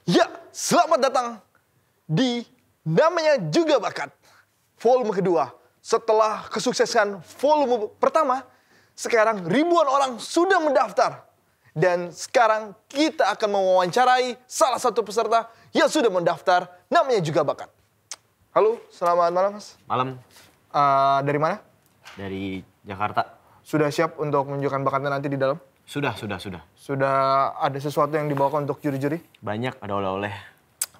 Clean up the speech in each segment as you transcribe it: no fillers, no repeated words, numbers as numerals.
Ya, selamat datang di Namanya Juga Bakat, volume kedua. Setelah kesuksesan volume pertama, sekarang ribuan orang sudah mendaftar. Dan sekarang kita akan mewawancarai salah satu peserta yang sudah mendaftar, namanya Juga Bakat. Halo, selamat malam Mas. Malam. Dari mana? Dari Jakarta. Sudah siap untuk menunjukkan bakatnya nanti di dalam? Sudah. Sudah ada sesuatu yang dibawakan untuk juri-juri? Banyak, ada oleh-oleh.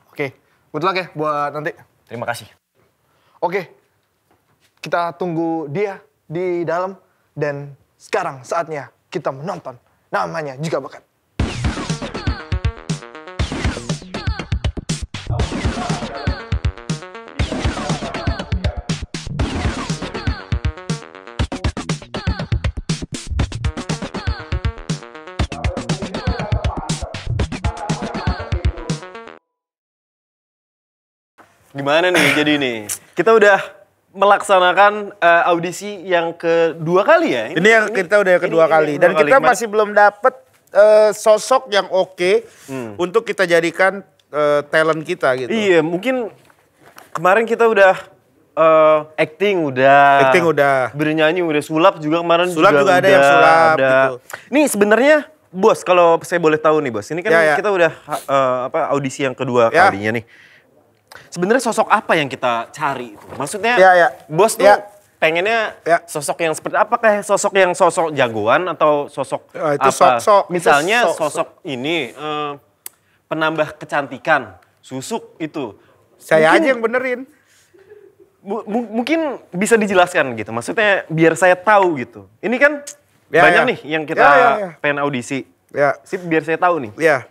Oke, good luck ya buat nanti. Terima kasih. Oke, kita tunggu dia di dalam. Dan sekarang saatnya kita menonton Namanya Juga Bakat. Gimana nih jadi nih? Kita udah melaksanakan audisi yang kedua kali ya? Ini yang kita udah kedua kali. Dan kita masih belum dapet sosok yang oke untuk kita jadikan talent kita gitu. Iya, mungkin kemarin kita udah acting udah. Bernyanyi udah, sulap juga kemarin. Sulap juga ada yang sulap gitu. Nih sebenarnya Bos, kalau saya boleh tahu nih Bos, ini kan kita udah audisi yang kedua kalinya nih. Sebenarnya sosok apa yang kita cari itu? Maksudnya Bos tuh pengennya sosok yang seperti apa? Kayak sosok jagoan atau sosok itu apa? Sok. Misalnya sosok ini penambah kecantikan, susuk itu. Saya aja yang benerin. Mungkin bisa dijelaskan gitu. Maksudnya biar saya tahu gitu. Ini kan banyak nih yang kita pengen audisi. Sip, biar saya tahu nih. Ya.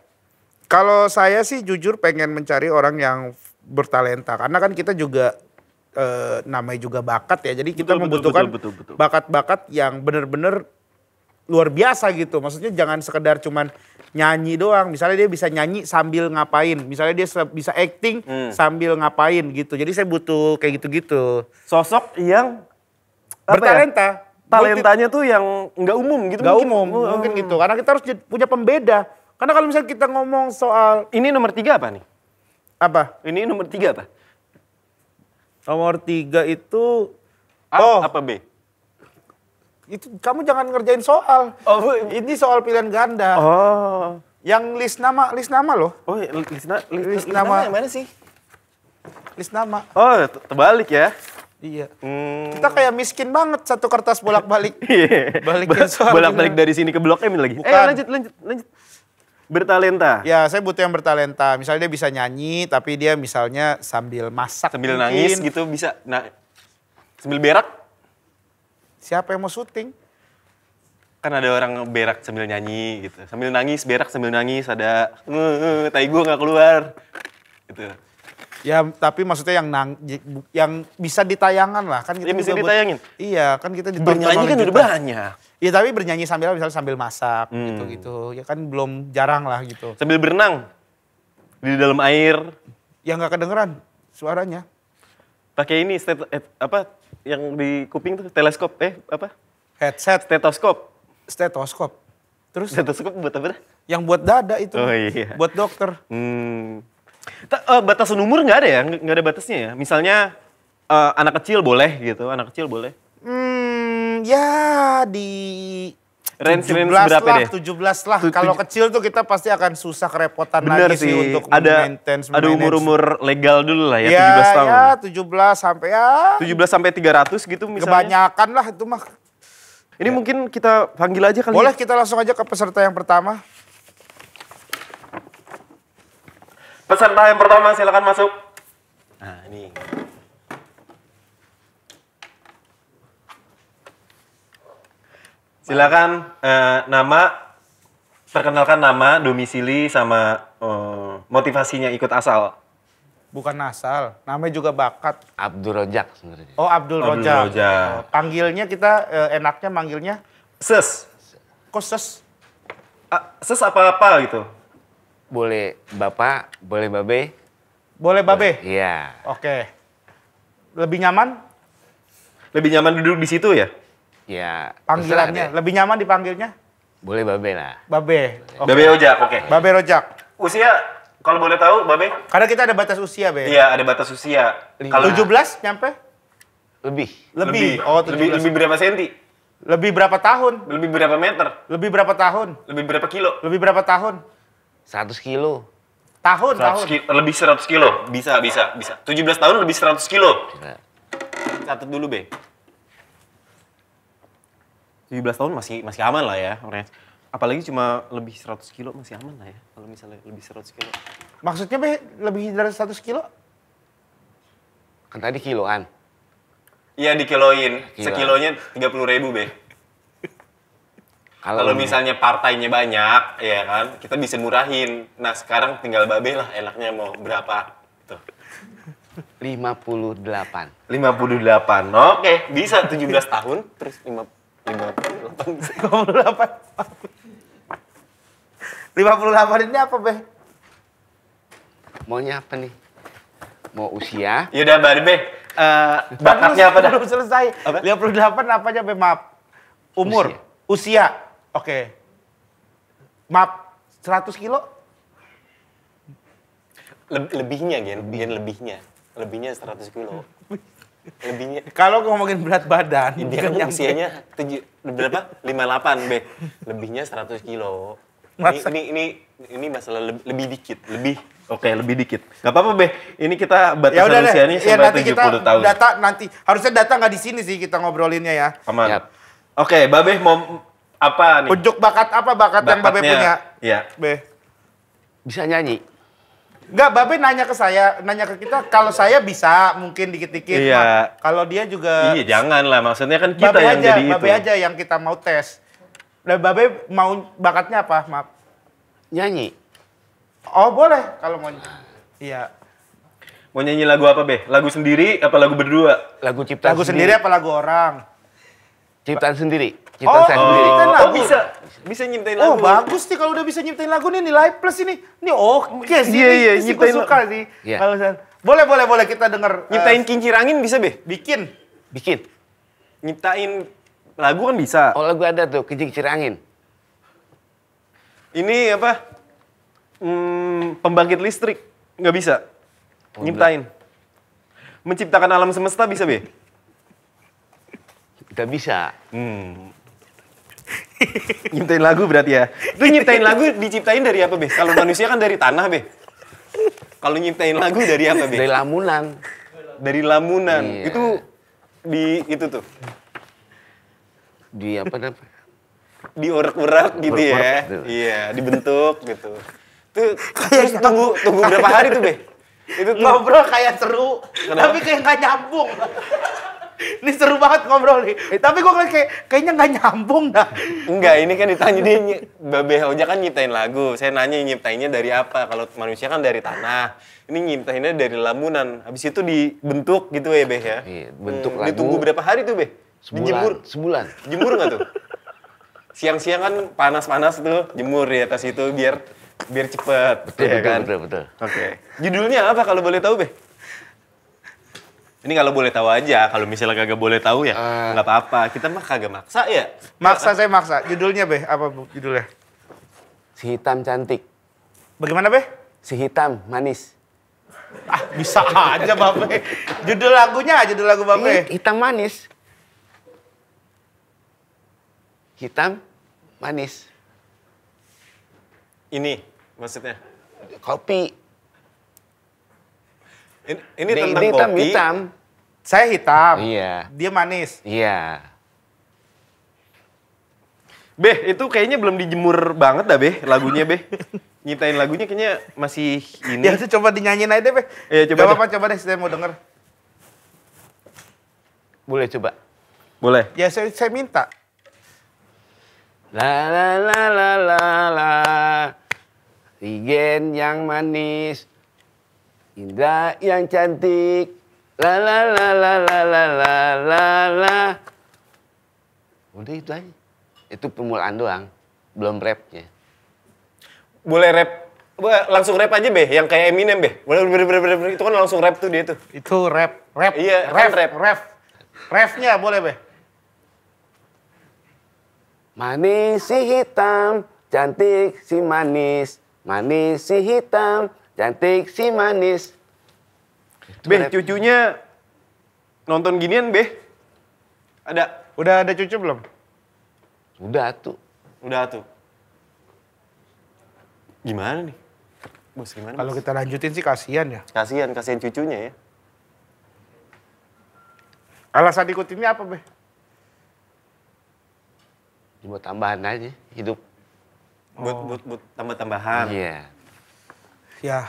Kalau saya sih jujur pengen mencari orang yang bertalenta, karena kan kita juga namanya juga bakat ya, jadi kita membutuhkan bakat-bakat yang bener-bener luar biasa gitu. Maksudnya jangan sekedar cuman nyanyi doang, misalnya dia bisa nyanyi sambil ngapain, misalnya dia bisa acting sambil ngapain gitu. Jadi saya butuh kayak gitu-gitu. Sosok yang bertalenta. Talentanya tuh yang nggak umum gitu. Nggak umum, mungkin gitu. Karena kita harus punya pembeda. Karena kalau misalnya kita ngomong soal... Ini nomor 3 apa nih? Apa? Ini nomor 3 apa? Nomor 3 itu... apa B? Itu kamu jangan ngerjain soal. Ini soal pilihan ganda. Yang list nama loh. List nama yang mana sih? List nama. Terbalik ya? Iya. Kita kayak miskin banget, satu kertas bolak-balik. Balikin soal. Bolak-balik dari sini ke Blok M lagi. Lanjut. Bertalenta. Ya, saya butuh yang bertalenta. Misalnya dia bisa nyanyi, tapi dia misalnya sambil masak. Sambil nangis gitu bisa. Nah, sambil berak. Siapa yang mau syuting? Kan ada orang berak sambil nyanyi gitu. Sambil nangis, berak sambil nangis. Ada, tai gue gak keluar. Gitu. Ya, tapi maksudnya yang bisa ditayangan lah. Kan kita bisa ditayangin? Iya, kan kita ditonton. Bernyanyi kan udah banyak. Iya, tapi bernyanyi misalnya sambil masak gitu-gitu. Ya kan belum jarang lah gitu. Sambil berenang di dalam air. Ya nggak kedengeran suaranya. Pakai ini yang di kuping tuh teleskop Headset. Stetoskop. Terus stetoskop buat apa? Yang buat dada itu. Iya. Buat dokter. Batasan umur nggak ada ya? Nggak ada batasnya ya? Misalnya anak kecil boleh gitu, anak kecil boleh. Ya di range berapa deh? 17 lah. Kalau kecil tuh kita pasti akan susah kerepotan bener lagi sih untuk ada umur-umur legal dulu lah ya, 17 tahun. Ya, 17 sampai 300 gitu misalnya. Kebanyakan lah itu mah. Ini mungkin kita panggil aja kali. Boleh, kita langsung aja ke peserta yang pertama. Peserta yang pertama silakan masuk. Nah, ini. Silakan perkenalkan nama, domisili, sama motivasinya ikut asal. Bukan asal, namanya juga bakat. Abdul Rojak sebenarnya. Oh, Abdul Rojak. Panggilnya kita enaknya manggilnya Ses. Kok Ses? Ses apa-apa gitu? Boleh Bapak, boleh Babe. Boleh Babe? Iya. Oke. Lebih nyaman? Lebih nyaman duduk di situ ya? Ya. Panggilannya, lebih nyaman dipanggilnya? Boleh Babe lah. Babe. Okay. Babe Rojak, oke. Babe Rojak. Usia Kalau boleh tahu, Babe? Karena kita ada batas usia, Be. Iya, ada batas usia. Kalau 17 nyampe? Lebih. Oh, lebih berapa senti? Lebih berapa tahun? Lebih berapa meter? Lebih berapa tahun? Lebih berapa kilo? Lebih berapa tahun? 100 kilo. Tahun. Lebih 100 kilo. Bisa. 17 tahun lebih 100 kilo. Catat dulu, Be. 17 tahun masih aman lah ya. Apalagi cuma lebih 100 kilo masih aman lah ya. Kalau misalnya lebih 100 kilo. Maksudnya, Be, lebih dari 100 kilo? Kan tadi kiloan. Iya, dikiloin. Sekilonya 30.000, Be. Kalau misalnya partainya banyak, ya kan, kita bisa murahin. Nah, sekarang tinggal Babe lah enaknya mau berapa. Tuh. 58. 58. Oke, bisa 17 tahun terus 58. 58 ini apa, Be? Maunya apa nih? Mau usia? Yaudah, Babe. Bakatnya apa dah? Belum selesai. Apa? 58 apanya, Be? Maaf. Umur. Usia. Oke. Maaf. 100 kilo? Lebihnya, lebihnya. Lebihnya 100 kilo. Lebihnya. Kalau ngomongin berat badan. Dia kan usianya berapa? 58, Be. Lebihnya 100 kilo. Ini masalah lebih dikit. Oke, lebih dikit. Gak apa-apa, Be. Ini kita batasan usianya sampai 70 tahun. Nanti harusnya data nggak di sini sih kita ngobrolinnya ya. Aman. Yep. Oke, Babe mau apa nih? Unjuk bakat apa yang Babe punya? Iya. Be. Bisa nyanyi? Enggak, Babe nanya ke kita. Kalau saya bisa mungkin dikit-dikit. Iya. Kalau dia juga. Iya, jangan lah. Maksudnya kan kita yang jadi itu. Babe aja yang kita mau tes. Dan Babe mau bakatnya apa? Maaf. Nyanyi. Oh, boleh kalau mau. Iya. Mau nyanyi lagu apa, Be? Lagu sendiri apa lagu berdua? Lagu ciptaan lagu sendiri apa lagu orang? Ciptaan sendiri. Ciptaan saya sendiri. Oh, bisa nyiptain lagu. Oh, bagus nih kalau udah bisa nyiptain lagu nih, nilai plus ini. Ini oke sih. Iya, nyiptain suka sih. Iya. Boleh kita denger. Nyiptain kincir angin bisa, Be? Bikin. Nyiptain lagu kan bisa. Oh, lagu ada tuh, kincir angin. Ini apa? Pembangkit listrik. Nggak bisa. Nyiptain. Menciptakan alam semesta bisa, Be? Kita bisa. Nyiptain lagu berarti ya. Itu nyiptain lagu diciptain dari apa, Be? Kalau manusia kan dari tanah, Be. Kalau nyiptain lagu dari apa, Be? Dari lamunan. Dari lamunan. Iya. Itu tuh. Di apa namanya? Diurak-urak gitu ya. Iya, dibentuk gitu. Terus tunggu berapa hari tuh, Be? Itu ngobrol kayak seru, tapi kayak nggak nyambung. Ini seru banget ngobrol nih. Tapi gue kayaknya nggak nyambung dah. Enggak, ini kan ditanya dia, Babe Hoja kan nyiptain lagu. Saya nanya nyiptainnya dari apa? Kalau manusia kan dari tanah. Ini nyiptainnya dari lamunan. Habis itu dibentuk gitu ya, Be ya? Iya, bentuk lagu. Ditunggu berapa hari tuh, Be? Sebulan. Jemur nggak tuh? Siang-siang kan panas-panas tuh, jemur di atas itu biar cepet. Betul. Oke. Judulnya apa kalau boleh tahu, Be? Ini kalau boleh tahu aja, kalau misalnya kagak boleh tahu ya nggak apa-apa. Kita mah kagak maksa ya. Saya maksa. Judulnya, Be, apa judulnya? Si hitam cantik. Bagaimana, Be? Si hitam manis. Ah, bisa aja, Babe. Judul lagu Babe. Hitam manis. Hitam manis. Ini maksudnya? Kopi. Ini tentang kopi. Hitam. Saya hitam. Iya. Dia manis. Iya. Be, itu kayaknya belum dijemur banget dah, Be, lagunya, Be. Nyiptain lagunya kayaknya masih ini. Ya, coba dinyanyiin aja deh, Be. Iya, coba deh, saya mau denger. Boleh coba? Boleh. Ya, saya minta. La la la la la la. Rigen yang manis. Indra yang cantik. La la la la la la la la la. Udah itu aja. Itu permulaan doang. Belum rapnya. Boleh rap. Langsung rap aja, Be. Yang kayak Eminem, Be. Boleh, itu kan langsung rap tuh dia tuh. Itu rap. Iya, rap. Rapnya boleh, Be. Manis si hitam, cantik si manis. Manis si hitam, cantik si manis. Be, cucunya nonton ginian, Be? Ada? Udah ada cucu belum? Udah tuh. Udah tuh. Gimana nih? Bos, gimana? Kalau kita lanjutin sih kasihan ya. Kasihan cucunya ya. Alasan ikutinnya apa, Be? Cuma tambahan aja hidup. Buat tambah-tambahan. Iya. Ya,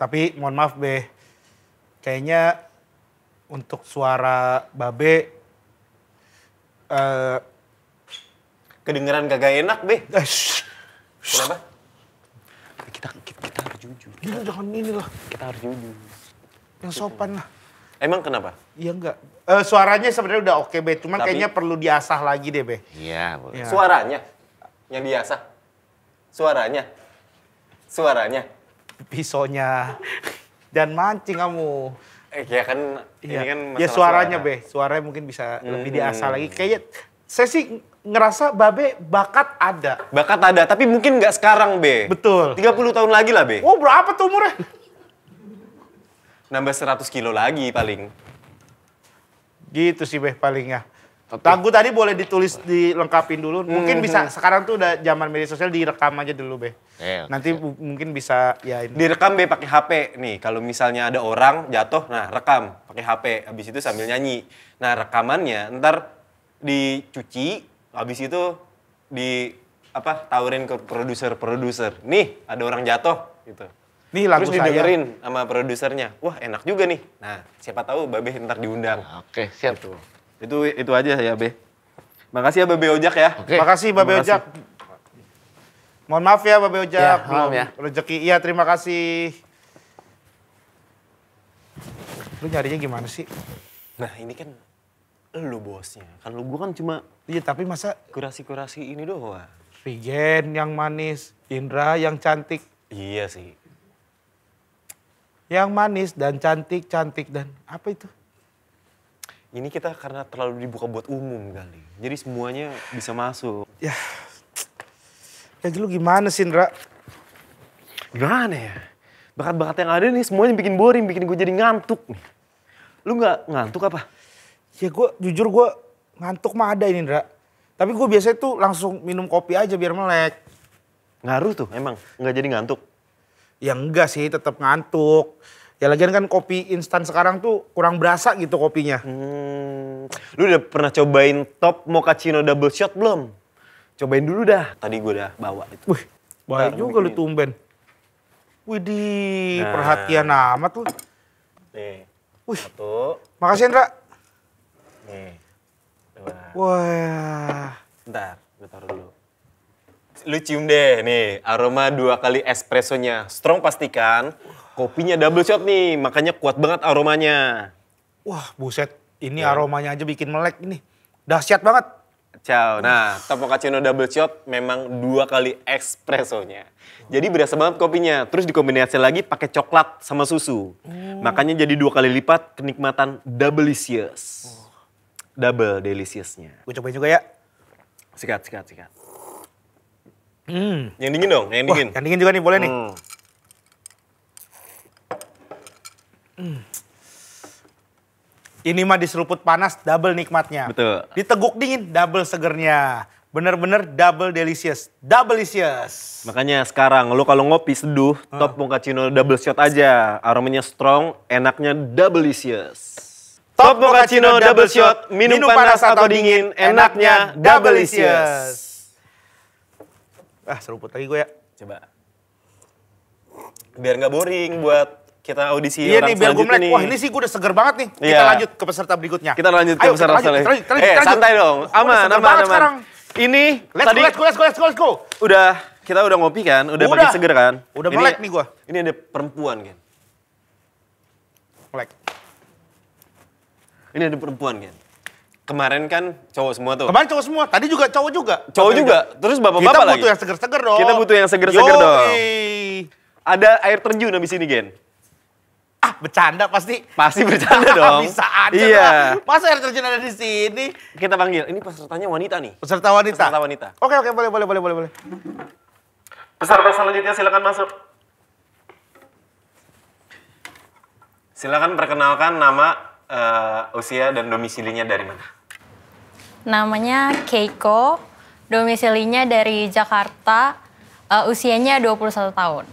tapi mohon maaf, Be. Kayaknya untuk suara Babe kedengeran kagak enak, Be. Kenapa? Kita harus jujur. Gila, jangan ini lah. Kita harus jujur. Yang sopan lah. Emang kenapa? Iya enggak. Suaranya sebenarnya udah oke, Be. Cuman kayaknya perlu diasah lagi deh, Be. Iya, boleh. Ya. Suaranya yang diasah. Suaranya. Pisaunya. Dan mancing kamu. Ya kan ini kan masalah ya suaranya, Be. Suaranya mungkin bisa lebih diasah lagi. Kayaknya saya sih ngerasa Babe bakat ada. Bakat ada, tapi mungkin nggak sekarang, Be. Betul. 30 tahun lagi lah, Be. Oh, berapa tuh umurnya? Nambah 100 kilo lagi paling. Gitu sih, Be, palingnya. Lagu tadi boleh ditulis, dilengkapin dulu. Mungkin bisa, sekarang tuh udah zaman media sosial, direkam aja dulu, Be. Nanti mungkin bisa, ya ini. Direkam, Be, pakai HP. Nih, kalau misalnya ada orang jatuh, nah rekam pakai HP. Habis itu sambil nyanyi. Nah, rekamannya ntar dicuci, habis itu tawarin ke produser. Nih, ada orang jatuh gitu. Nih lagu terus saya. didengerin sama produsernya. Wah, enak juga nih. Nah, siapa tahu Babe ntar diundang. Oke, siap. Itu aja ya, Be. Makasih ya, Babe Ojak ya. Oke. Makasih, Babe Ojak. Mohon maaf ya, Babe Ojak. Ya, maaf ya. Rezeki, iya terima kasih. Lu nyarinya gimana sih? Nah, ini kan lu bosnya. Kan lu gua kan cuma Iya, tapi masa kurasi-kurasi ini doang. Rigen yang manis, Indra yang cantik. Iya sih. Yang manis dan cantik dan apa itu? Ini kita karena terlalu dibuka buat umum kali. Jadi semuanya bisa masuk. Ya lu gimana sih, Indra? Gimana ya? Bakat-bakat yang ada nih semuanya bikin boring, bikin gue jadi ngantuk nih. Lu nggak ngantuk apa? Ya jujur gue ngantuk mah ada ini, Indra. Tapi gue biasanya tuh langsung minum kopi aja biar melek. Ngaruh tuh emang, nggak jadi ngantuk? Ya enggak sih, tetap ngantuk. Ya lagian kan kopi instan sekarang tuh kurang berasa gitu kopinya. Lu udah pernah cobain top mochaccino double shot belum? Cobain dulu dah, tadi gue udah bawa itu. Wih, baik juga lu tumben. Widih, perhatian amat lu. Nih, wih. satu. Makasih, Indra. Nih, dua. Wah. Bentar, gue taruh dulu. Lu cium deh, nih aroma 2 kali espressonya. Strong pastikan, kopinya double shot nih, makanya kuat banget aromanya. Wah, buset. Ini aromanya aja bikin melek ini. Dahsyat banget. Ciao. Nah, top mochaccino double shot memang 2 kali espressonya. Jadi berasa banget kopinya. Terus dikombinasi lagi pakai coklat sama susu. Makanya jadi 2 kali lipat kenikmatan double-licious. Double deliciousnya. Gue cobain juga ya. Sikat. Yang dingin dong, yang dingin. Wah, yang dingin juga nih, boleh nih. Ini mah diseruput panas, double nikmatnya. Betul. Diteguk dingin, double segernya. Bener-bener double delicious. Double-licious. Makanya sekarang lo kalau ngopi seduh, top mochaccino double shot aja. Aromanya strong, enaknya double-licious. Top mochaccino double shot, minum panas atau dingin, enaknya double-licious. Seruput lagi gue ya. Coba. Biar nggak boring buat kita audisi iya orang nih, biar gue melek. nih. Wah, ini sih gue udah seger banget nih. Kita lanjut ke peserta berikutnya. Kita lanjut ke peserta selanjutnya. Lanjut. Santai dong. Aman. Sekarang. Ini Let's go. Kita udah ngopi kan? Udah pakai seger kan? Udah melek nih gue. Ini ada perempuan kan? Melek. Ini ada perempuan kan? Kemarin kan cowok semua tuh. Kemarin cowok semua, tadi juga cowok juga. Cowok juga, terus bapak-bapak lagi. Kita butuh yang seger-seger dong. Kita butuh yang seger-seger dong. Ada air terjun habis ini, Gen. Bercanda pasti. Pasti bercanda dong. Bisa aja iya. lah. Masa air terjun ada di sini? Kita panggil, ini pesertanya wanita nih. Peserta wanita? Peserta wanita. Oke, boleh. Peserta selanjutnya silakan masuk. Silakan perkenalkan nama, usia, dan domisilinya dari mana? Namanya Keiko, domisilinya dari Jakarta, usianya 21 tahun.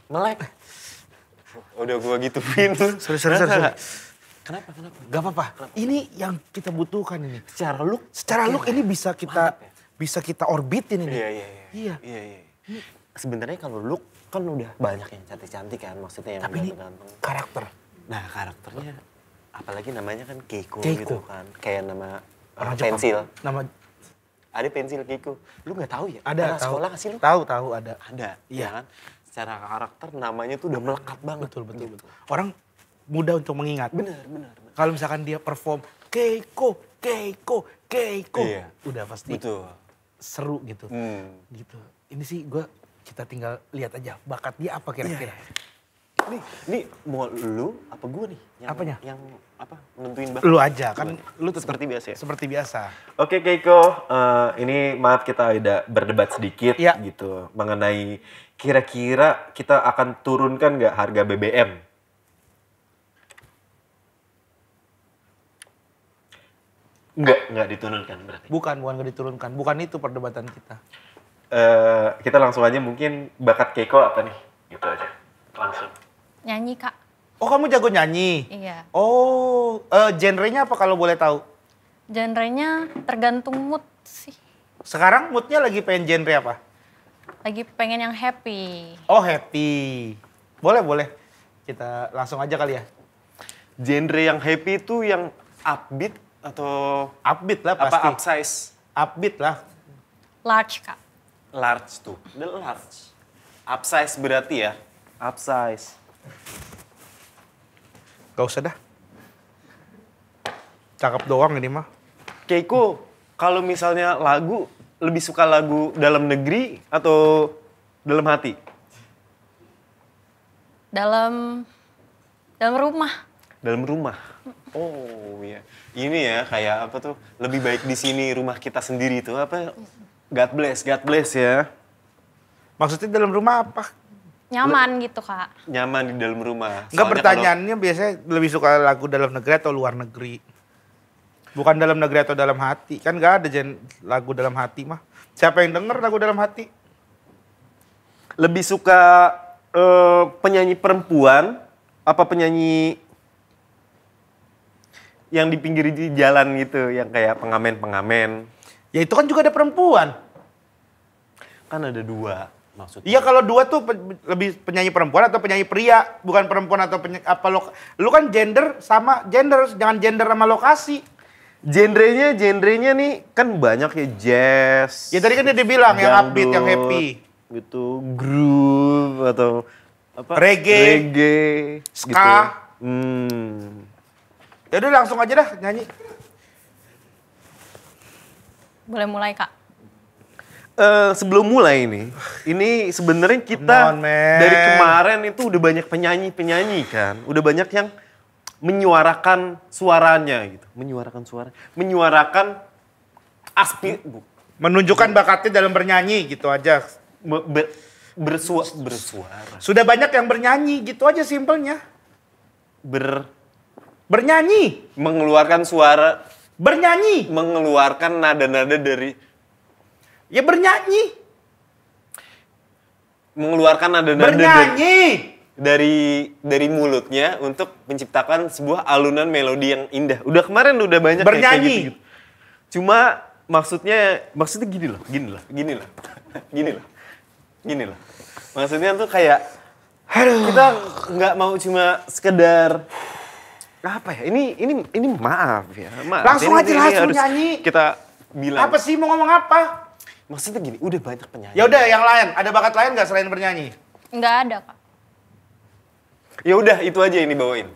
Melek. Udah gua gituin. Sorry. Kenapa? Gak apa-apa. Ini yang kita butuhkan ini. Secara look ini bisa kita orbitin ini. Iya. Sebenarnya kalau look kan udah banyak yang cantik-cantik kan, maksudnya yang tapi ini ganteng. Karakter. Nah, karakternya apalagi namanya kan Keiko. Gitu Keiko. kan. Kayak nama Orang pensil. Nama Ada pensil Keiko. Lu nggak tahu ya? ada. Pernah sekolah nggak sih lu? Tahu ada. Ada. Iya. Ya kan? Secara karakter namanya tuh udah melekat banget. Betul. Orang mudah untuk mengingat. Bener. Kalau misalkan dia perform Keiko. Iya. Udah pasti Betul. seru gitu. Gitu. Ini sih kita tinggal lihat aja bakat dia apa kira-kira. Nih mau lu apa gua nih? Apanya? Yang nentuin bakat. Lu aja kan lu Seperti biasa ya? Seperti biasa. Oke Keiko, ini maaf kita ada berdebat sedikit Ya. gitu mengenai kira-kira kita akan turunkan nggak harga BBM? Nggak diturunkan berarti. Bukan gak diturunkan. Bukan itu perdebatan kita. Kita langsung aja mungkin bakat Keiko apa nih? Gitu aja. Langsung. Nyanyi, Kak. Oh, kamu jago nyanyi? Iya. Oh, genrenya apa kalau boleh tahu? Genrenya tergantung mood sih. Sekarang moodnya lagi pengen genre apa? Lagi pengen yang happy. Oh, happy. Boleh. Kita langsung aja kali ya. Genre yang happy itu yang upbeat atau Upbeat lah apa pasti. upsize? Upbeat lah. Large, Kak. Large tuh. The large. Upsize berarti ya? Upsize. Gak usah dah. Cakep doang ini mah. Keiko, kalau misalnya lagu, lebih suka lagu dalam negeri atau dalam hati? Dalam rumah. Dalam rumah. Oh iya. Ini ya kayak apa tuh? Lebih baik di sini rumah kita sendiri itu apa? God bless ya. Maksudnya dalam rumah apa? Nyaman gitu, Kak. Nyaman di dalam rumah. Enggak, Soalnya pertanyaannya biasanya lebih suka lagu dalam negeri atau luar negeri? Bukan dalam negeri atau dalam hati. Kan gak ada lagu dalam hati mah. Siapa yang denger lagu dalam hati? lebih suka penyanyi perempuan apa penyanyi yang di pinggir jalan gitu, yang kayak pengamen-pengamen? Ya itu kan juga ada perempuan. Kan ada dua maksudnya. Iya, kalau dua tuh lebih penyanyi perempuan atau penyanyi pria, bukan perempuan atau lu kan gender sama gender, jangan gender sama lokasi. Genrenya nih kan banyak ya, jazz. Ya tadi kan dia bilang yang upbeat, yang happy. Gitu, groove atau apa? Reggae, ska. Gitu. Ya udah langsung aja dah nyanyi. Boleh mulai, Kak. Sebelum mulai ini sebenarnya kita dari kemarin itu udah banyak penyanyi kan, udah banyak yang menyuarakan suaranya gitu, menyuarakan menunjukkan bakatnya dalam bernyanyi gitu aja. Bersuara. Sudah banyak yang bernyanyi gitu aja simpelnya. Bernyanyi. Mengeluarkan suara. Bernyanyi. Mengeluarkan nada-nada dari. Ya bernyanyi. Mengeluarkan nada-nada bernyanyi. Dari mulutnya untuk menciptakan sebuah alunan melodi yang indah. Udah kemarin udah banyak bernyanyi. Kayak gitu. Cuma maksudnya gini loh. Maksudnya tuh kayak kita nggak mau cuma sekedar apa ya? Ini maaf ya. Langsung aja langsung nyanyi. Kita bilang. Apa sih mau ngomong apa? Maksudnya gini, udah banyak penyanyi. Ya udah yang lain, ada bakat lain nggak selain bernyanyi? Nggak ada, Kak. Ya udah itu aja yang dibawain.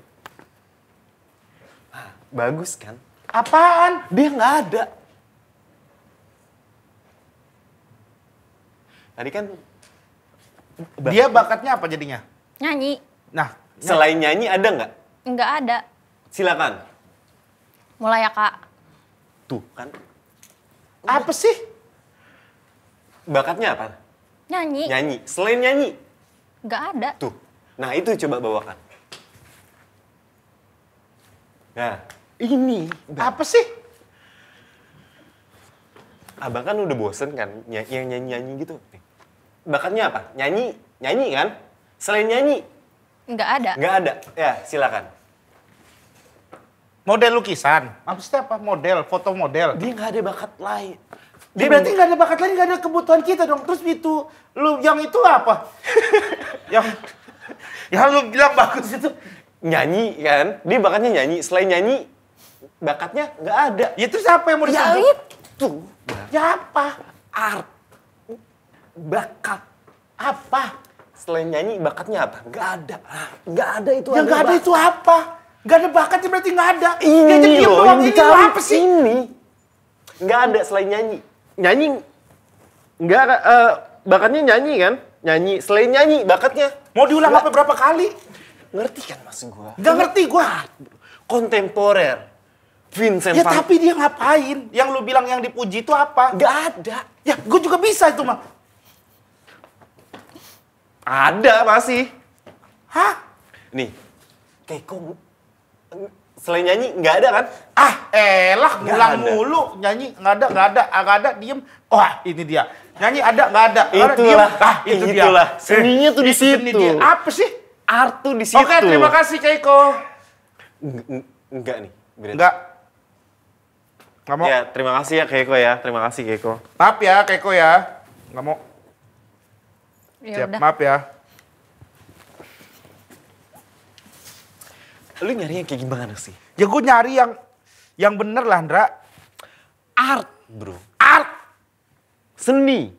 Bagus kan? Apaan? Dia nggak ada. Tadi kan dia bakatnya apa jadinya? Nyanyi. Nah, selain nyanyi ada nggak? Nggak ada. Silakan. Mulai ya, Kak. Tuh kan. Apa sih? Bakatnya apa? Nyanyi. Nyanyi. Selain nyanyi? Nggak ada. Tuh. Nah itu coba bawakan. Nah, ini. Apa sih? Abang kan udah bosen kan yang nyanyi-nyanyi gitu. Bakatnya apa? Nyanyi. Nyanyi kan? Selain nyanyi? Nggak ada. Nggak ada. Ya, silakan. Model lukisan. Maksudnya apa? Model, foto model. Dia nggak ada bakat lain. Dia berarti nggak ada bakat lain, nggak ada kebutuhan kita dong. Terus itu, lu yang itu apa? yang lu bilang bagus itu. Nyanyi kan? Dia bakatnya nyanyi. Selain nyanyi, bakatnya nggak ada. Ya terus apa yang mau Ya disebut? itu. Ya apa? Art. Bakat. Apa? Selain nyanyi, bakatnya apa? Nggak ada. Nggak ada itu. Yang nggak ada itu apa? Nggak ada bakatnya berarti nggak ada. Ini Dia loh, doang. yang Ini dicari apa sih? Ini. Nggak ada selain nyanyi. Nyanyi, nggak, bakatnya nyanyi kan? Nyanyi, selain nyanyi, bakatnya. Mau diulang apa berapa kali? Ngerti kan maksud gua? Nggak ngerti gua. Kontemporer. Vincent Ya van... tapi dia ngapain? Yang lu bilang yang dipuji itu apa? Nggak ada. Ya gua juga bisa itu mah. Ada masih. Hah? Nih, Keiko selain nyanyi nggak ada kan? Ah, elah Nggak ngulang ada. mulu. Nyanyi nggak ada, diem. Wah, ini dia. Nyanyi ada, nggak ada. Itulah. Diem. Ah, itu dia. Itulah. Seninya tuh di Seni situ. dia. Apa sih? Art tuh di situ. Oke, terima kasih Keiko. Enggak nih. Berarti. Enggak. Nggak mau. Ya, terima kasih ya Keiko ya. Terima kasih Keiko. Maaf ya Keiko ya. Nggak mau. Ya Siap, udah. maaf ya. Lu nyari yang kayak gimana sih? Ya gue nyari yang bener lah, Ndra. Art, bro. Art. Seni.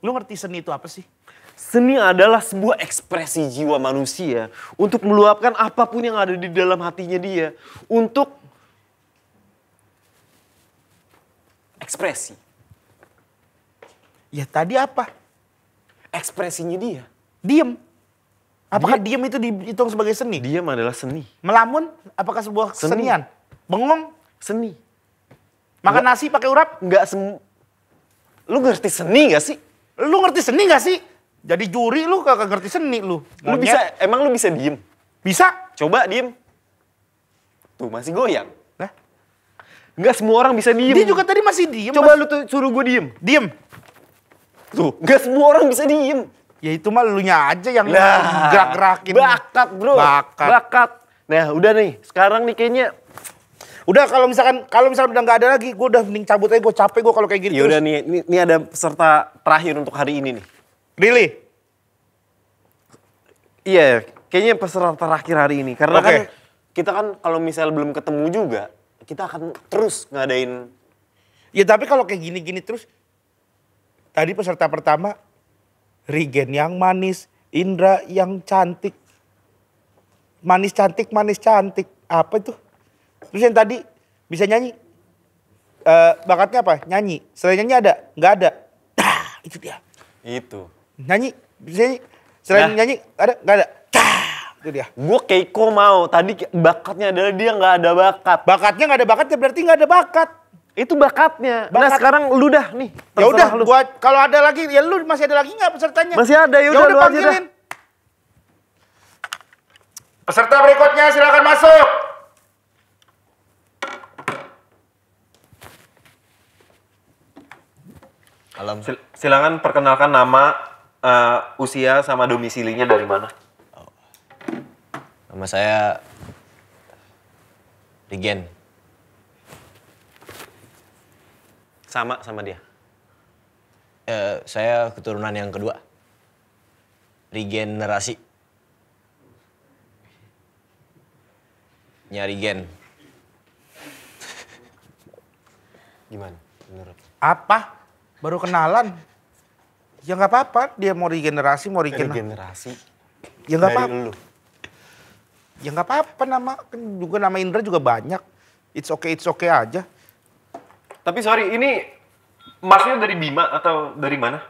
Lu ngerti seni itu apa sih? Seni adalah sebuah ekspresi jiwa manusia untuk meluapkan apapun yang ada di dalam hatinya dia. Untuk ekspresi. Ya tadi apa? Ekspresinya dia. Diem. Apakah diem itu dihitung sebagai seni? Diam adalah seni. Melamun, apakah sebuah Seni. kesenian? Bengong, Seni. makan nasi pakai urap? Enggak Lu ngerti seni gak sih? Lu ngerti seni gak sih? Jadi juri lu kagak ngerti seni lu. Lu Monyet. bisa, emang lu bisa diem? Bisa? Coba diem. Tuh masih goyang. Nah, Enggak semua orang bisa diem. dia juga tadi masih diem. Coba Mas. lu tuh suruh gue diem. Diem. Tuh, enggak semua orang bisa diem. Ya itu mah lunya aja yang Nah, gerak-gerakin. bakat bro. Bakat. Nah udah nih, sekarang nih kayaknya. Udah kalau misalkan udah nggak ada lagi, gue udah mending cabut aja. Gue capek gue kalau kayak gitu. Ya udah nih, ini ada peserta terakhir untuk hari ini nih. Really? Iya, kayaknya peserta terakhir hari ini. Karena Oke. kan kita kan kalau misal belum ketemu juga, kita akan terus ngadain. Ya tapi kalau kayak gini-gini terus. Tadi peserta pertama, Rigen yang manis, Indra yang cantik. Manis cantik. Apa itu? Terus yang tadi bisa nyanyi. Bakatnya apa? Nyanyi. Selain nyanyi ada? Nggak ada. Dah, itu dia. Itu. Nyanyi, bisa nyanyi. Selain Nah. nyanyi ada? Nggak ada. Dah, itu dia. Gue Keiko mau, tadi bakatnya adalah dia nggak ada bakat. Bakatnya nggak ada bakat ya berarti nggak ada bakat. Itu bakatnya. Nah Bakat. sekarang lu dah nih. Ya udah, terserah lu. gua kalau ada lagi ya lu masih ada lagi nggak pesertanya? Masih ada, ya udah lu aja dah. panggilin. Peserta berikutnya silakan masuk. Silakan perkenalkan nama, usia sama domisilinya dari mana. Nama saya Rigen. Sama dia. Saya keturunan yang kedua. Regenerasi. Nyari gen. Gimana menurut? Apa? Baru kenalan. Ya nggak apa-apa, dia mau regenerasi, mau Regenerasi. Ya nggak Dari apa-apa. lu. Ya nggak apa-apa nama, kan juga nama Indra juga banyak. It's okay aja. Tapi sorry, ini masnya dari Bima atau dari mana?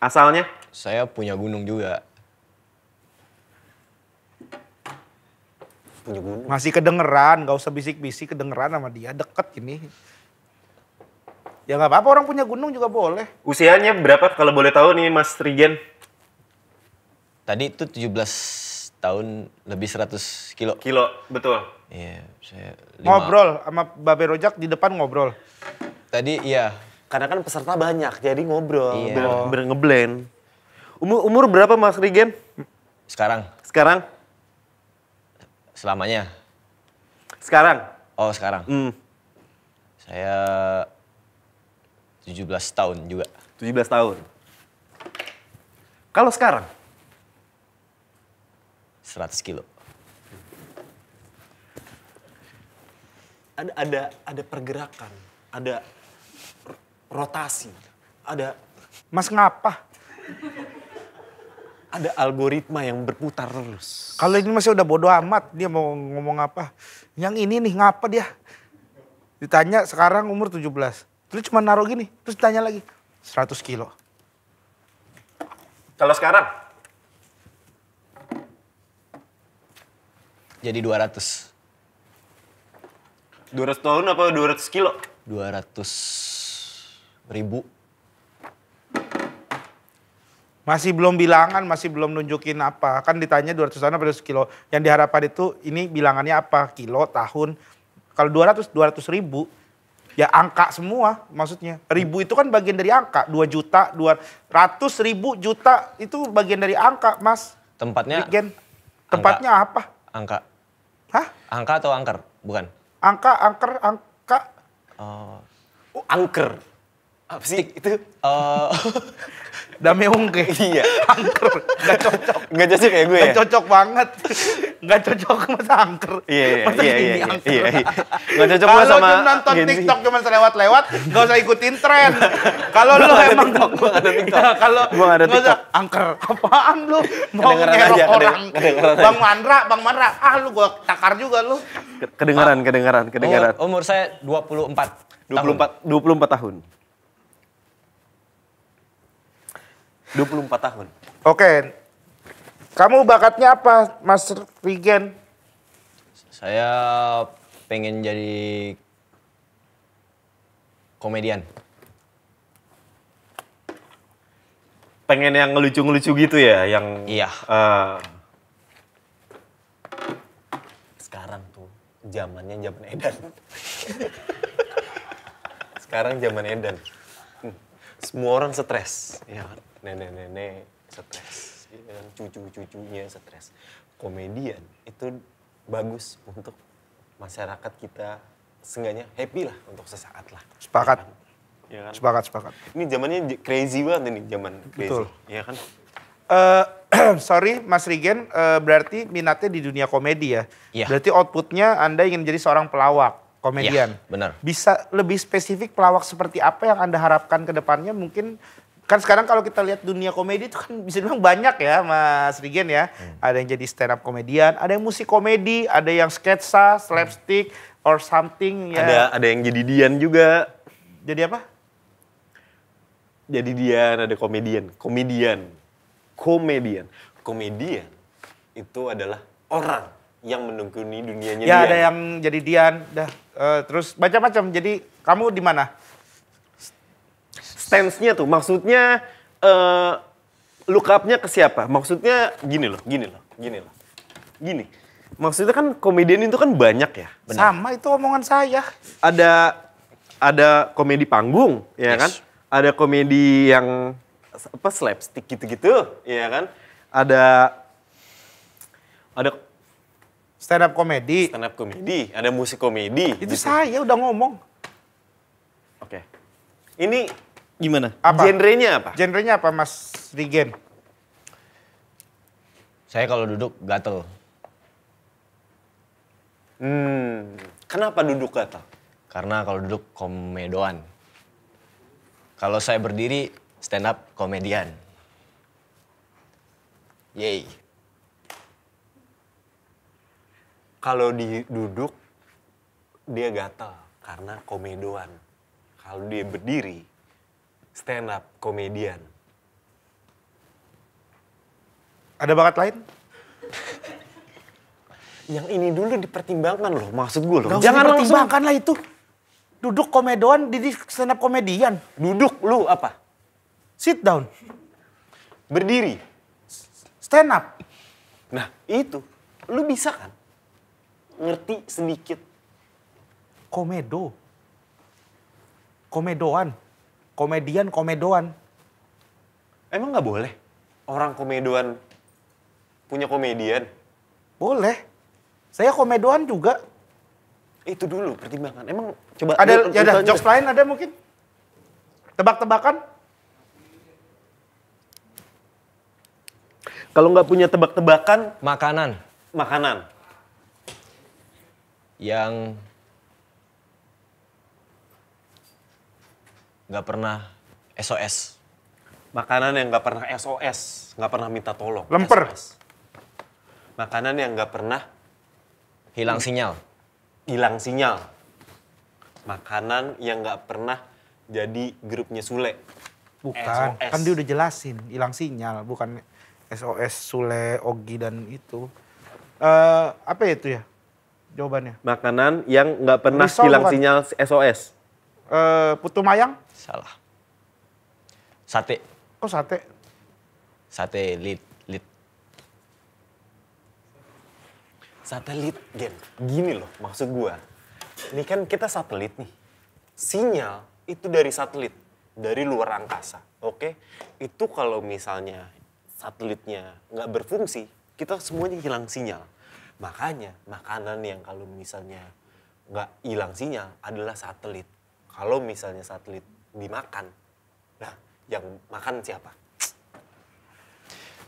Asalnya? Saya punya gunung juga. Punya gunung. Masih kedengeran, nggak usah bisik-bisik, kedengeran sama dia, deket ini. Ya nggak apa-apa, orang punya gunung juga boleh. Usianya berapa kalau boleh tahu nih Mas Rigen? Tadi itu 17 tahun lebih 100 kilo. Kilo, betul. Iya, saya Ngobrol sama Babe Rojak di depan ngobrol. Tadi iya. Karena kan peserta banyak, jadi ngobrol. Iya. Ngeblend. Umur berapa Mas Rigen? Sekarang? Selamanya? Sekarang? Oh, sekarang. Saya 17 tahun juga. 17 tahun. Kalau sekarang? 100 kilo. Ada pergerakan, ada rotasi, ada... Mas ngapa? Ada algoritma yang berputar terus. Kalau ini masih udah bodo amat, dia mau ngomong apa. Yang ini nih ngapa dia? Ditanya sekarang umur 17. Terus cuma naruh gini, terus ditanya lagi. 100 kilo. Kalau sekarang? Jadi 200. 200 tahun apa 200 kilo? 200 ribu. Masih belum bilangan, masih belum nunjukin apa. Kan ditanya 200 tahun apa 200 kilo. Yang diharapkan itu ini bilangannya apa? Kilo, tahun. Kalau 200 ribu. Ya angka semua maksudnya. Ribu itu kan bagian dari angka. 2 juta, 200 ribu juta itu bagian dari angka, Mas. Tempatnya? Tempatnya apa? Angka. Hah? Angka atau angker? Bukan. Angka. Oh, angker. Apa sih itu? Dame ungke. Iya. Angker. Gak cocok. Gak cocok ya gue ya? Gak cocok banget. Gak cocok masa angker. Iya. Masa gini angker. Gak cocok gue sama Kalau nonton TikTok cuma selewat-lewat, gak usah ikutin tren. Kalau lu emang gue gak ada TikTok. Kalau gue gak ada TikTok. Angker, apaan lu? Mau Kedengeran ngerok aja, orang. kedengeran Bang Mandra. Ah lu gua takar juga lu. Kedengaran. Umur saya 24 tahun. 24 tahun. Oke. Kamu bakatnya apa, Mas Rigen? Saya pengen jadi komedian. Pengen yang ngelucu-ngelucu gitu ya? Yang Iya. Sekarang tuh zamannya zaman edan. Sekarang zaman edan. Semua orang stres. Ya kan? Nenek-nenek stres. Ya, cucu-cucunya stres. Komedian itu bagus untuk masyarakat kita. Seenggaknya happy lah untuk sesaat lah. Sepakat. Ya kan? Sepakat. Ini zamannya crazy banget ini, zaman crazy. Betul. Iya kan? Sorry Mas Rigen, berarti minatnya di dunia komedi ya? Iya. Berarti outputnya Anda ingin jadi seorang pelawak, komedian? Iya, benar. Bisa lebih spesifik pelawak seperti apa yang Anda harapkan ke depannya? Mungkin kan sekarang kalau kita lihat dunia komedi itu kan bisa dibilang banyak ya Mas Rigen ya. Ada yang jadi stand up komedian, ada yang musik komedi, ada yang sketsa, slapstick, or something ya. Ada yang jadi Dian juga. Jadi apa? Jadi Dian, ada komedian. Komedian itu adalah orang yang menekuni dunianya Ya Dian. ada yang jadi Dian, terus macam-macam. Jadi kamu di mana? Stance-nya tuh maksudnya look up-nya ke siapa? Maksudnya gini loh. Gini. Maksudnya kan komedian itu kan banyak ya. Benar. Sama itu omongan saya. Ada komedi panggung, ya kan? Ada komedi yang apa slapstick gitu-gitu, ya kan? Ada Stand up komedi. ada musik komedi. Itu gitu. saya udah ngomong. Oke. Ini gimana? Apa? Genrenya apa? Genrenya apa Mas Rigen? Saya kalau duduk gatel. Kenapa duduk gatal? Karena kalau duduk komedoan. Kalau saya berdiri stand up komedian. Yeay. Kalau duduk dia gatal karena komedoan. Kalau dia berdiri stand up komedian. Ada bakat lain? Yang ini dulu dipertimbangkan loh, maksud gue loh. Gak usah Jangan langsung. dipertimbangkan lah itu. Duduk komedoan di stand up komedian. Duduk lu apa? Sit down. Berdiri. Stand up. Nah itu, lu bisa kan? Ngerti sedikit. Komedoan. Komedian, komedoan. Emang nggak boleh orang komedoan punya komedian? Boleh. Saya komedoan juga. Itu dulu pertimbangan. Emang coba. Ada, ya ada jokes lain ada mungkin? Tebak-tebakan? Kalau nggak punya tebak-tebakan, Makanan yang nggak pernah SOS. makanan yang nggak pernah SOS, nggak pernah minta tolong. Lemper. SOS. Makanan yang nggak pernah Hilang sinyal. hilang sinyal. Makanan yang nggak pernah jadi grupnya Sule. Bukan, SOS. kan dia udah jelasin, hilang sinyal, bukan SOS, Sule, Ogi, dan itu. Apa itu ya jawabannya? Makanan yang nggak pernah Risol hilang bukan? sinyal SOS. Putu mayang? Salah. Sate. Kok sate? Sate lit. Satelit, Gen. Gini loh maksud gua. Ini kan kita satelit nih. Sinyal itu dari satelit, dari luar angkasa. Oke? Itu kalau misalnya satelitnya nggak berfungsi, kita semuanya hilang sinyal. Makanya makanan yang kalau misalnya nggak hilang sinyal adalah satelit. Kalau misalnya satelit dimakan, nah yang makan siapa?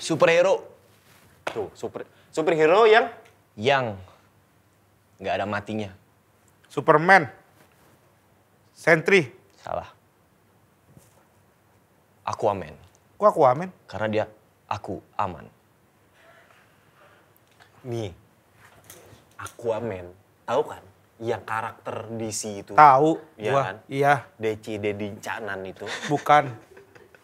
Superhero Tuh, superhero yang yang nggak ada matinya. Superman? Sentry? Salah. Aquaman. Kok Aquaman? Karena dia aku aman. nih Aquaman, tahu kan? Yang karakter DC itu. Tahu, Iya gua. kan? Iya, DC Dedi Canan itu. bukan.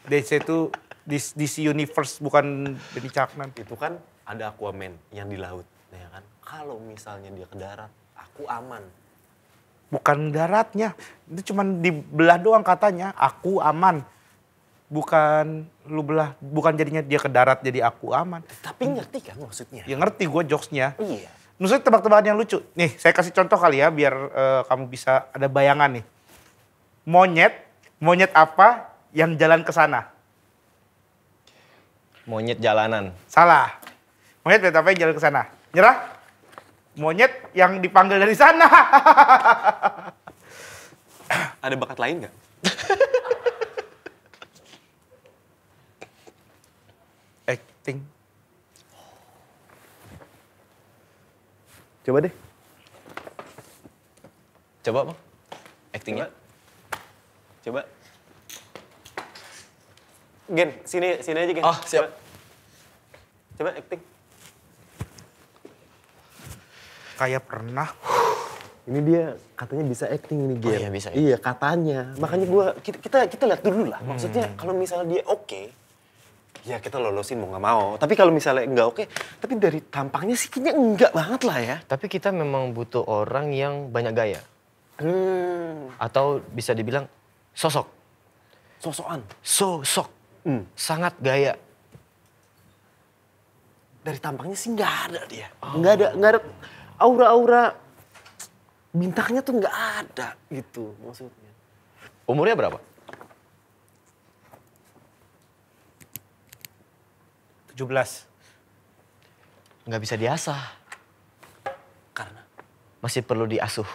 DC itu DC Universe, bukan Denny Caknan. Itu kan ada Aquaman yang di laut, ya kan? Kalau misalnya dia ke darat, aku aman. Bukan daratnya, itu cuman dibelah doang katanya, aku aman. Bukan lu belah, bukan jadinya dia ke darat jadi aku aman. Tapi ngerti kan maksudnya? Ya ngerti gue jokesnya. Iya. Maksudnya tebak-tebakan yang lucu. Nih, saya kasih contoh kali ya biar kamu bisa ada bayangan nih. Monyet apa yang jalan ke sana? Monyet jalanan. Salah. Monyet apa yang jalan ke sana? Nyerah? Monyet yang dipanggil dari sana. Ada bakat lain nggak? Acting. Coba deh. Coba bang, actingnya. Coba. Gen, sini aja Gen. Oh, siap. Coba acting. Kayak pernah. Ini dia katanya bisa acting ini Gen. Oh, iya, bisa ya? Iya katanya. Makanya kita lihat dulu lah. Maksudnya kalau misalnya dia oke, ya kita lolosin mau nggak mau. Tapi kalau misalnya nggak oke, tapi dari tampangnya sih kayaknya enggak banget lah ya. Tapi kita memang butuh orang yang banyak gaya. Atau bisa dibilang sosok. Sosokan. Sosok. Sangat gaya. Dari tampangnya sih nggak ada dia. Nggak ada aura-aura bintangnya tuh nggak ada gitu maksudnya. Umurnya berapa? 17. Nggak bisa diasah. Karena Masih perlu diasuh.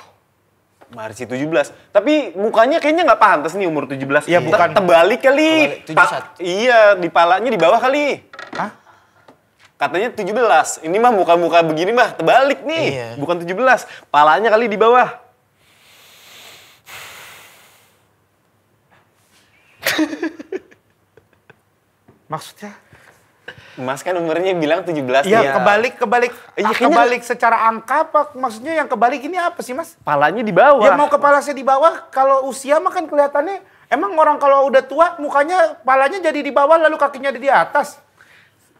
Marsi 17. Tapi mukanya kayaknya nggak pantas nih umur 17. Iya, bukan. Terbalik kali. Terbalik, 71. Iya, di palanya di bawah kali. Hah? Katanya 17. Ini mah muka-muka begini mah terbalik nih. Iya. Bukan 17. Palanya kali di bawah. Maksudnya? Mas kan umurnya bilang 17. Iya, nih. kebalik. Iya, kayaknya- Kebalik secara angka apa? Maksudnya yang kebalik ini apa sih, Mas? Palanya di bawah. Ya mau kepala saya di bawah, kalau usia mah kan kelihatannya, emang orang kalau udah tua mukanya, palanya jadi di bawah lalu kakinya ada di atas.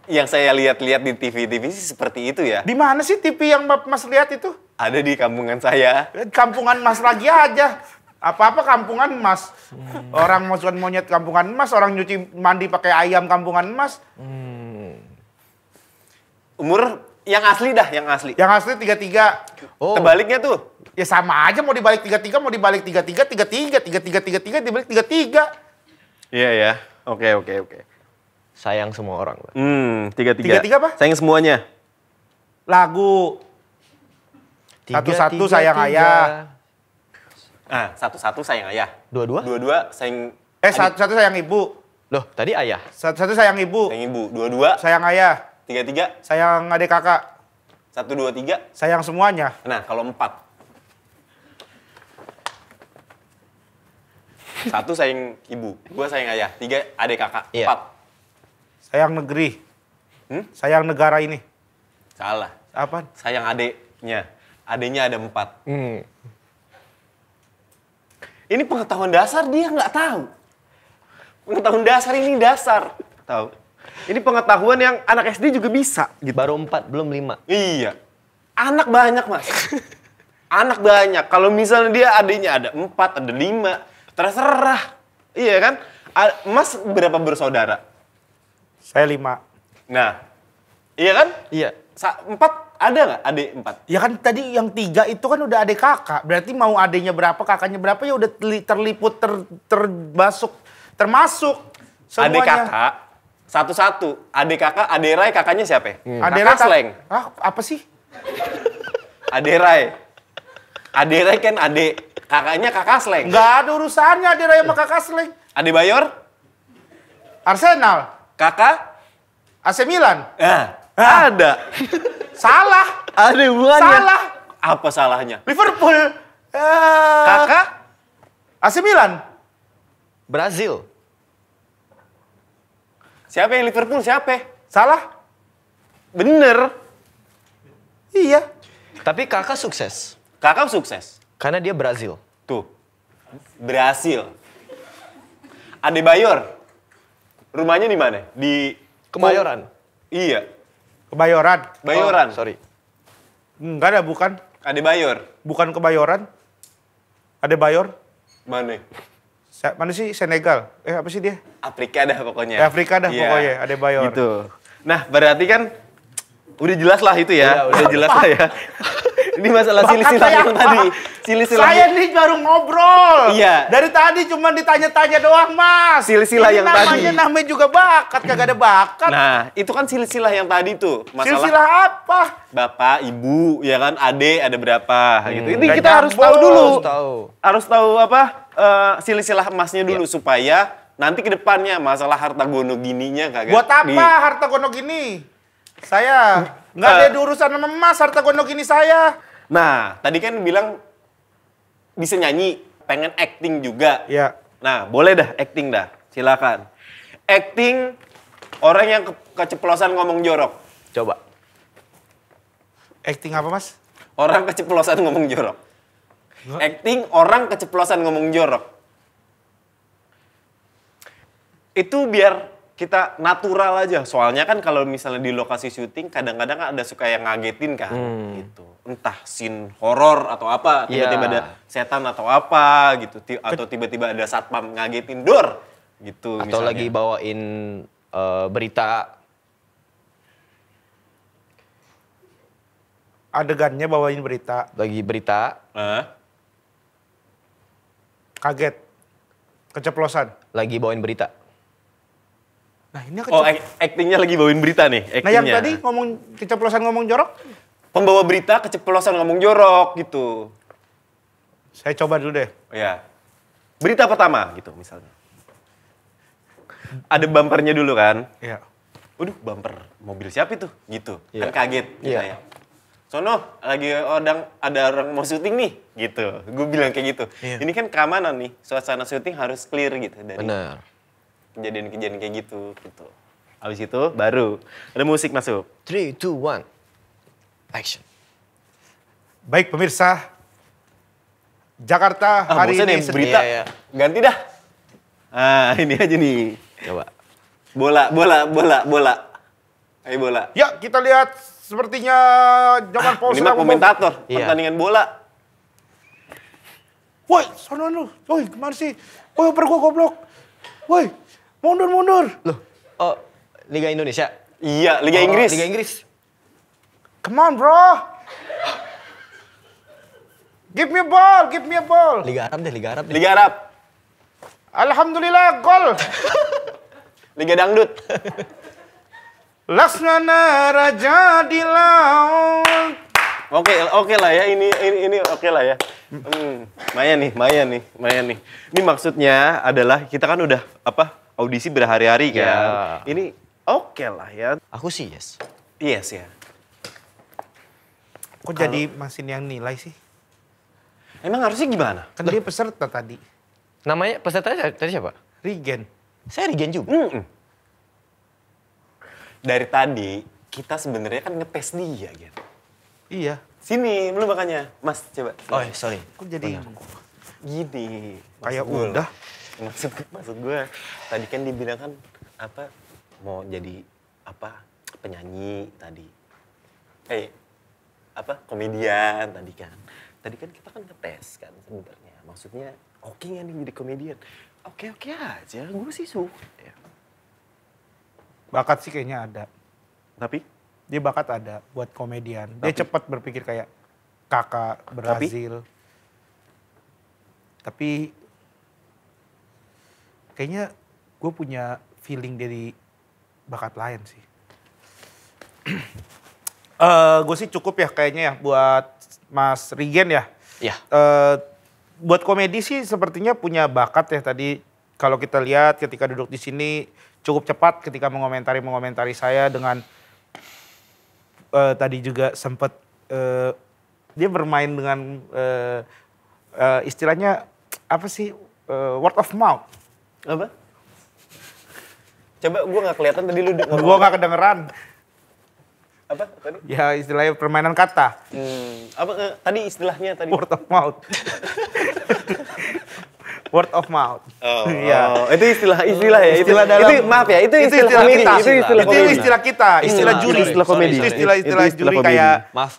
Yang saya lihat-lihat di TV sih seperti itu ya. Di mana sih TV yang Mas lihat itu? Ada di kampungan saya. Kampungan Mas lagi aja. Apa-apa kampungan emas. Orang masukkan monyet kampungan emas, orang nyuci mandi pakai ayam kampungan emas. Umur yang asli dah, yang asli. Yang asli 33. Oh. Tebaliknya tuh? Ya sama aja mau dibalik 33, mau dibalik 33, 33, dibalik 33. Iya ya. Oke. Sayang semua orang. 33. 33 apa? Sayang semuanya. Lagu. Satu-satu sayang ayah. Ah, satu-satu sayang ayah. Dua-dua? Dua-dua sayang... Satu sayang ibu. Loh, tadi ayah. Satu sayang ibu. Sayang ibu. Dua-dua. Sayang ayah. Tiga-tiga. Sayang adik kakak. 1, 2, 3. Sayang semuanya. Nah, kalau 4. 1 sayang ibu, 2 sayang ayah, 3 adik kakak, 4. Sayang negeri. Sayang negara ini. Salah. Apa? Sayang adiknya. Adiknya ada 4. Ini pengetahuan dasar dia nggak tahu. Pengetahuan dasar ini dasar. Tahu. Ini pengetahuan yang anak SD juga bisa. Gitu. Baru 4, belum 5. Iya. Anak banyak, Mas. Anak banyak. Kalau misalnya dia adiknya ada 4, ada 5. Terserah. Iya kan? Mas berapa bersaudara? Saya 5. Nah. Iya kan? Iya. 4 ada nggak adik 4? Ya kan tadi yang 3 itu kan udah adik kakak. Berarti mau adiknya berapa, kakaknya berapa ya udah terliput, termasuk semuanya. Adik kakak, satu-satu. Adik kakak, adik Rai kakaknya siapa? Adik Kakak Sleng. Apa sih? Adik Rai. Adik Rai kan adik. Kakaknya kakak Sleng. Nggak ada urusannya adik Rai sama kakak Sleng. Adik Bayor? Arsenal. Kakak? AC Milan. Ada. Salah. Ada hubungannya. Salah. Apa salahnya? Liverpool. Kakak? AC Milan. Brazil. Siapa yang Liverpool? Siapa? Salah. Bener. Iya. Tapi kakak sukses. Kakak sukses. Karena dia Brazil. Tuh. Berhasil. Adik Bayor. Rumahnya di mana? Di Kemayoran. Iya. Kebayoran. Bayoran. Sorry. Enggak ada, bukan. Adik Bayor. Bukan Kebayoran. Ada Bayor. Mana? Mana sih Senegal? Apa sih dia? Afrika dah pokoknya. Afrika dah pokoknya, ada Bayor. Gitu. Nah, berarti kan udah jelas lah itu ya. Udah jelas lah ya. Ini masalah silsilah yang tadi. Silsilah. Saya nih baru ngobrol. Iya. Dari tadi cuma ditanya-tanya doang, Mas. Silsilah yang tadi. Namanya juga bakat, kagak ada bakat. Nah, itu kan silsilah yang tadi tuh. Masalah silsilah apa? Bapak, ibu, ya kan, adik ada berapa gitu. Ini kita harus nyambung. tahu dulu. Harus tahu apa? Silsilah emasnya dulu supaya nanti ke depannya masalah harta gono gininya kagak. Buat apa harta gono gini? Saya nggak ada urusan sama emas, harta gono gini saya. Nah, tadi kan bilang bisa nyanyi, pengen acting juga. Iya. Nah, boleh dah acting dah. Silakan. Acting orang yang keceplosan ngomong jorok. Coba. Acting apa, Mas? Orang keceplosan ngomong jorok. Acting orang keceplosan ngomong jorok. Itu biar kita natural aja. Soalnya kan kalau misalnya di lokasi syuting kadang-kadang ada suka yang ngagetin kan gitu. Entah scene horor atau apa, tiba-tiba ada setan atau apa gitu, atau tiba-tiba ada satpam ngagetin dor gitu. Atau misalnya. lagi bawain berita. Adegannya bawain berita. Lagi berita. Kaget. Keceplosan. Lagi bawain berita. Nah, ini actingnya lagi bawain berita nih. Nah, yang tadi keceplosan ngomong jorok? Pembawa berita keceplosan ngomong jorok gitu. Saya coba dulu deh. Ya. Berita pertama gitu misalnya. Ada bumpernya dulu kan? Iya. Waduh, bumper mobil siapa itu? Gitu. Iya. Kan kaget kita ya. Sono, lagi ada orang mau syuting nih, gitu. Gue bilang kayak gitu. Iya. Ini kan keamanan nih, suasana syuting harus clear gitu dari Benar. kejadian-kejadian kayak gitu. Habis itu baru ada musik masuk. 3, 2, 1. Action. Baik pemirsa, Jakarta hari ini berita. Ganti dah. Ah, ini aja nih. Coba. Bola. Ayo bola. Ya, kita lihat sepertinya zaman Paul ini mah komentator Iya. pertandingan bola. Woi, sono lu. Woi, kemana sih? Woi, oper gua goblok. Woi, mundur. Loh, oh Liga Indonesia? Iya, Liga Inggris. Liga Inggris. Come on, bro. Give me a ball. Liga Arab deh. Liga Arab. Alhamdulillah, gol. Liga Dangdut. Laksana Raja di Laut. Oke lah ya, ini oke lah ya. Lumayan nih. Ini maksudnya adalah kita kan udah audisi berhari-hari kan. Ya. Ini oke lah ya. Aku sih yes. Yes ya. Kok jadi Masin yang nilai sih? Emang harusnya gimana? Kan dia peserta tadi. Namanya pesertanya tadi siapa? Regen. Saya Regen juga. Dari tadi kita sebenarnya kan ngetes dia gitu. Iya. Sini, belum makanya. Mas, coba. Oh sorry. Kok jadi Gini. kayak maksud gue. udah. Maksud gue, tadi kan dibilang kan mau jadi penyanyi tadi. Komedian tadi kan. Tadi kan kita kan ngetes kan sebenarnya. Maksudnya oke nggak nih jadi komedian? Oke aja, gue sih suka. Ya. Bakat sih kayaknya ada. Tapi? Dia bakat ada buat komedian. Dia cepat berpikir kayak kakak Brazil. Tapi kayaknya gue punya feeling dari bakat lain sih. Gue sih cukup ya kayaknya ya buat Mas Regen ya. Iya. Buat komedi sih sepertinya punya bakat ya tadi. Kalau kita lihat ketika duduk di sini cukup cepat ketika mengomentari saya dengan tadi juga sempat dia bermain dengan istilahnya apa sih word of mouth. Apa? Coba gue nggak kelihatan tadi lu ngomong. Gue nggak kedengeran. Apa tadi? Ya istilahnya permainan kata. Tadi istilahnya tadi? Word of mouth. Word of mouth. Iya. Itu istilah ya. Istilah itu, dalam. itu maaf ya, itu istilah komedi. kita. Itu istilah Itu komedi. istilah kita, istilah juri. Istilah komedi. Itu istilah juri komedi.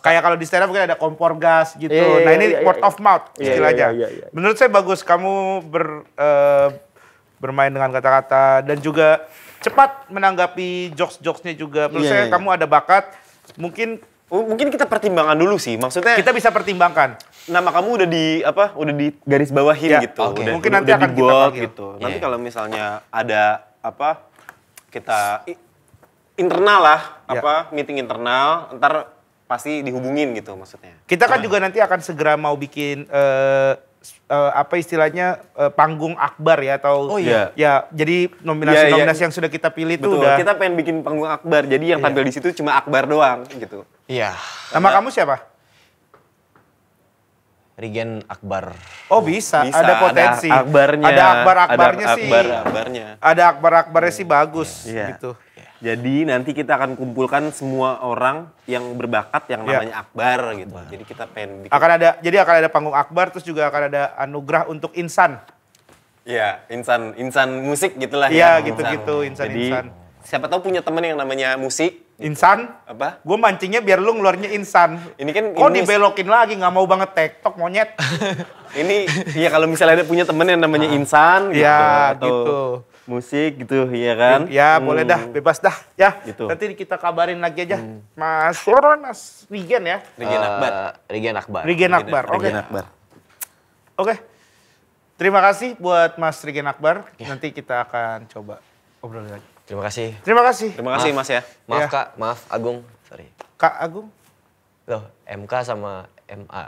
kayak kalau di stand up mungkin ada kompor gas gitu. Iya, Nah ini iya, word iya. of mouth istilahnya. Iya. Menurut saya bagus kamu bermain dengan kata-kata dan juga cepat menanggapi jokes-jokesnya juga. Menurut saya kamu ada bakat. Mungkin kita pertimbangkan dulu sih. Maksudnya kita bisa pertimbangkan. Nama kamu udah di garis bawahin Ya, gitu. oke. Udah, Mungkin nanti udah akan di kita bold panggil. gitu. Nanti kalau misalnya ada kita internal lah, meeting internal, ntar pasti dihubungin gitu maksudnya. Kita kan juga nanti akan segera mau bikin istilahnya panggung akbar ya atau ya jadi nominasi-nominasi yang sudah kita pilih itu udah. Kita pengen bikin panggung akbar. Jadi yang tampil di situ cuma akbar doang gitu. Iya. Nama kamu siapa? Regen Akbar. Oh bisa. Ada potensi. Ada akbarnya. Ada akbar-akbarnya sih. Akbarnya. Ada akbar-akbarnya sih bagus gitu. Jadi nanti kita akan kumpulkan semua orang yang berbakat yang namanya akbar gitu. Jadi kita pengen bikin. Akan ada panggung akbar terus juga akan ada anugerah untuk insan. Iya, insan musik gitulah ya. Iya, gitu, insan. Jadi siapa tahu punya temen yang namanya musik. Insan? Apa? Gue mancingnya biar lu ngeluarnya insan. Ini kan kok dibelokin lagi, nggak mau banget TikTok monyet. Ini ya kalau misalnya ada punya temen yang namanya insan gitu. Ya atau gitu. Musik gitu, iya kan? Ya boleh dah, bebas dah. Ya, Gitu. nanti kita kabarin lagi aja. Mas Regen ya? Regen Akbar. Regen Akbar. Regen Akbar, oke. Regen Akbar. Oke. Terima kasih buat Mas Regen Akbar. Nanti kita akan coba obrolin lagi. Terima kasih. Terima kasih. Terima kasih Mas ya. Maaf Ya. Kak, maaf Agung. Sorry. Kak Agung. Loh, MK sama MA.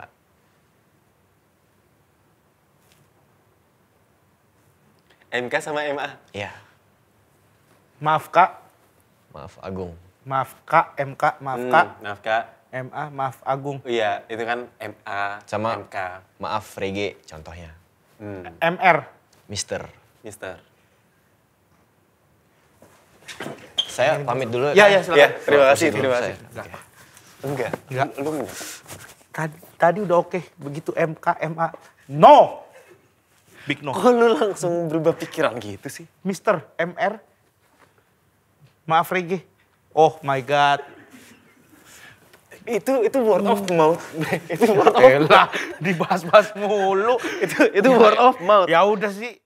MK sama MA. Iya. Maaf Kak. Maaf Agung. Maaf Kak, MK, maaf Kak. Maaf Kak. MA, maaf Agung. Iya, itu kan MA Sama MK. maaf Rege contohnya. MR. Mister. Mister. Saya pamit dulu. Ya, Kak. ya, silakan. Ya, terima kasih, Dulu terima saya. kasih. Enggak. Enggak. Lu enggak. Tadi udah oke, begitu MK, MA. No! Big no. Kok lu langsung berubah pikiran gitu sih? Mister, MR. Maaf Rege. Oh my God. Itu word of mouth. Itu word of mouth. Dibahas-bahas mulu. Itu word of mouth. Ya udah sih.